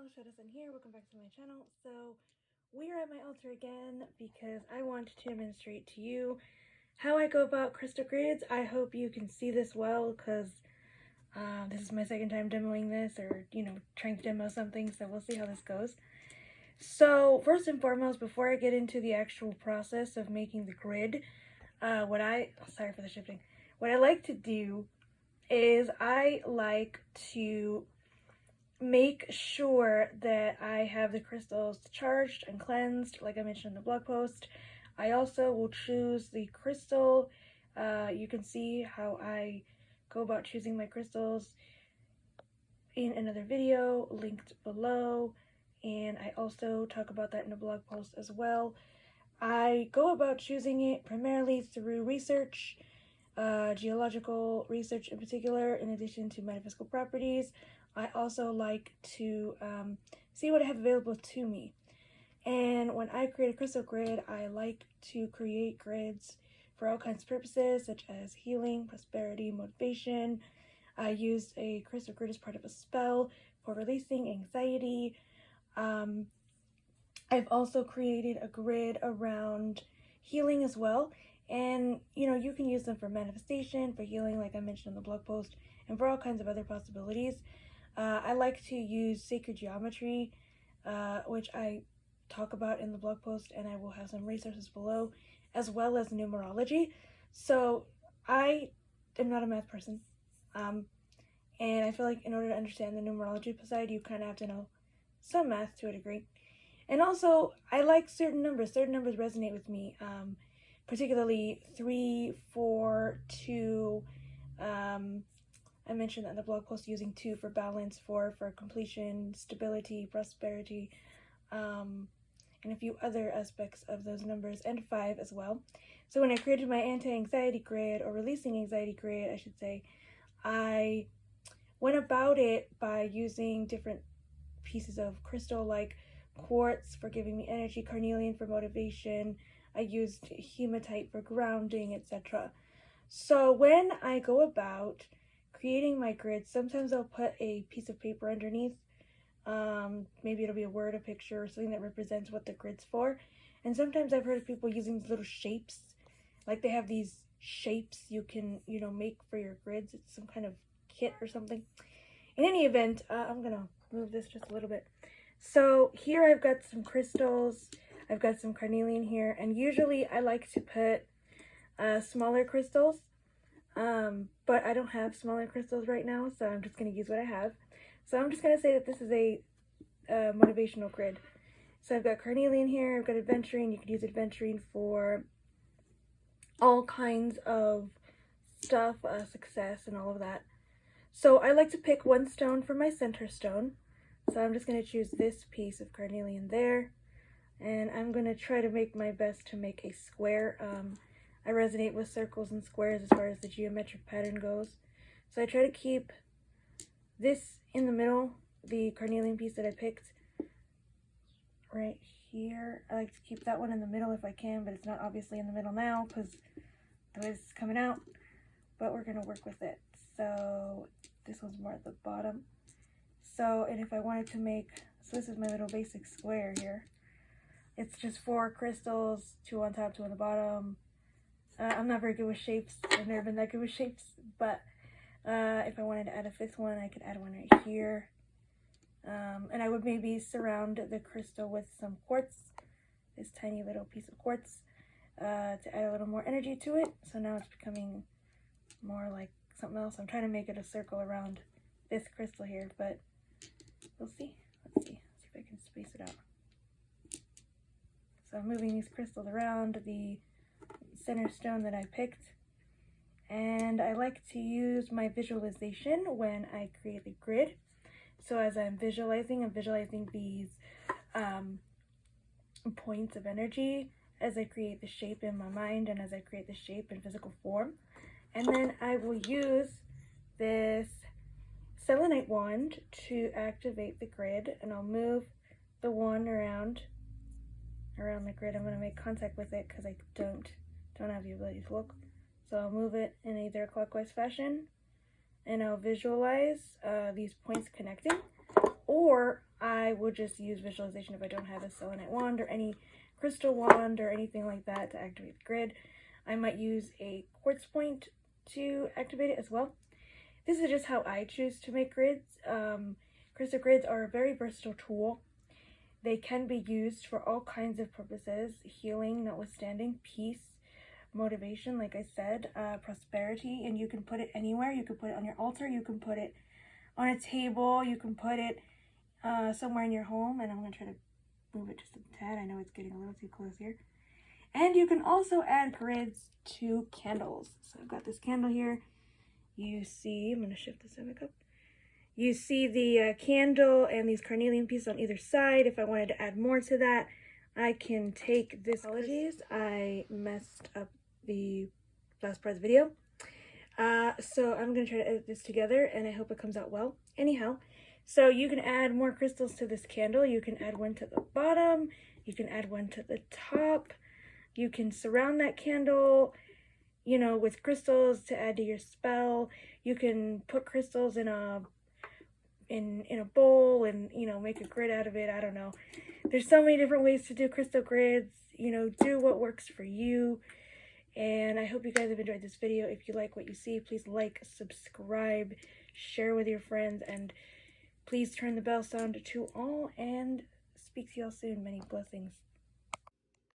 Shadowsun here, welcome back to my channel. So we are at my altar again because I want to demonstrate to you how I go about crystal grids. I hope you can see this well because this is my second time demoing this, or trying to demo something, so we'll see how this goes. So first and foremost, before I get into the actual process of making the grid, what I like to do is I like to make sure that I have the crystals charged and cleansed, like I mentioned in the blog post. I also will choose the crystal. You can see how I go about choosing my crystals in another video linked below, and I also talk about that in a blog post as well. I go about choosing it primarily through research, geological research in particular, in addition to metaphysical properties. I also like to see what I have available to me. And when I create a crystal grid, I like to create grids for all kinds of purposes, such as healing, prosperity, motivation. I used a crystal grid as part of a spell for releasing anxiety. I've also created a grid around healing as well. And, you can use them for manifestation, for healing, like I mentioned in the blog post, and for all kinds of other possibilities. I like to use sacred geometry, which I talk about in the blog post, and I will have some resources below, as well as numerology. So I am not a math person, and I feel like in order to understand the numerology side, you kind of have to know some math to a degree. And also, I like certain numbers. Certain numbers resonate with me, particularly 3, 4, 2, I mentioned that in the blog post, using 2 for balance, 4 for completion, stability, prosperity, and a few other aspects of those numbers, and 5 as well. So when I created my anti-anxiety grid, or releasing anxiety grid, I should say, I went about it by using different pieces of crystal, like quartz for giving me energy, carnelian for motivation. I used hematite for grounding, etc. So when I go about creating my grid, sometimes I'll put a piece of paper underneath. Maybe it'll be a word, a picture, or something that represents what the grid's for. And sometimes I've heard of people using these little shapes. Like they have these shapes you can, make for your grids. It's some kind of kit or something. In any event, I'm gonna move this just a little bit. So here I've got some crystals. I've got some carnelian here, and usually I like to put smaller crystals. But I don't have smaller crystals right now, so I'm just going to use what I have. So I'm just going to say that this is a motivational grid. So I've got carnelian here, I've got adventurine. You could use adventurine for all kinds of stuff, success and all of that. So I like to pick one stone for my center stone. So I'm just going to choose this piece of carnelian there. And I'm going to try to make my best to make a square. I resonate with circles and squares as far as the geometric pattern goes. So I try to keep this in the middle, the carnelian piece that I picked right here. I like to keep that one in the middle if I can, but it's not obviously in the middle now because the way this is coming out. But we're going to work with it. So this one's more at the bottom. So, and if I wanted to make, so this is my little basic square here. It's just 4 crystals, 2 on top, 2 on the bottom. I'm not very good with shapes. I've never been that good with shapes, but if I wanted to add a 5th one, I could add one right here. And I would maybe surround the crystal with some quartz, this tiny little piece of quartz, to add a little more energy to it. So now it's becoming more like something else. I'm trying to make it a circle around this crystal here, but we'll see. Let's see if I can space it out. So I'm moving these crystals around the center stone that I picked, and I like to use my visualization when I create the grid. So as I'm visualizing these points of energy as I create the shape in my mind and as I create the shape in physical form. And then I will use this selenite wand to activate the grid, and I'll move the wand around the grid. I'm going to make contact with it because I don't have the ability to look. So I'll move it in either a clockwise fashion, and I'll visualize these points connecting, or I will just use visualization if I don't have a selenite wand or any crystal wand or anything like that to activate the grid. I might use a quartz point to activate it as well. This is just how I choose to make grids. Crystal grids are a very versatile tool. They can be used for all kinds of purposes, healing notwithstanding, peace, motivation, like I said, prosperity, and you can put it anywhere. You can put it on your altar, you can put it on a table, you can put it somewhere in your home, and I'm going to try to move it just a tad. I know it's getting a little too close here. And you can also add grids to candles. So I've got this candle here. You see, I'm going to shift this back up. You see the candle and these carnelian pieces on either side. If I wanted to add more to that, I can take this. Apologies, I messed up the last part of the video. So I'm going to try to edit this together, and I hope it comes out well. Anyhow, so you can add more crystals to this candle. You can add one to the bottom. You can add one to the top. You can surround that candle, you know, with crystals to add to your spell. You can put crystals in a bowl and, you know, make a grid out of it. I don't know. There's so many different ways to do crystal grids. You know, do what works for you. And I hope you guys have enjoyed this video. If you like what you see, please like, subscribe, share with your friends, and please turn the bell sound to all, and speak to y'all soon. Many blessings.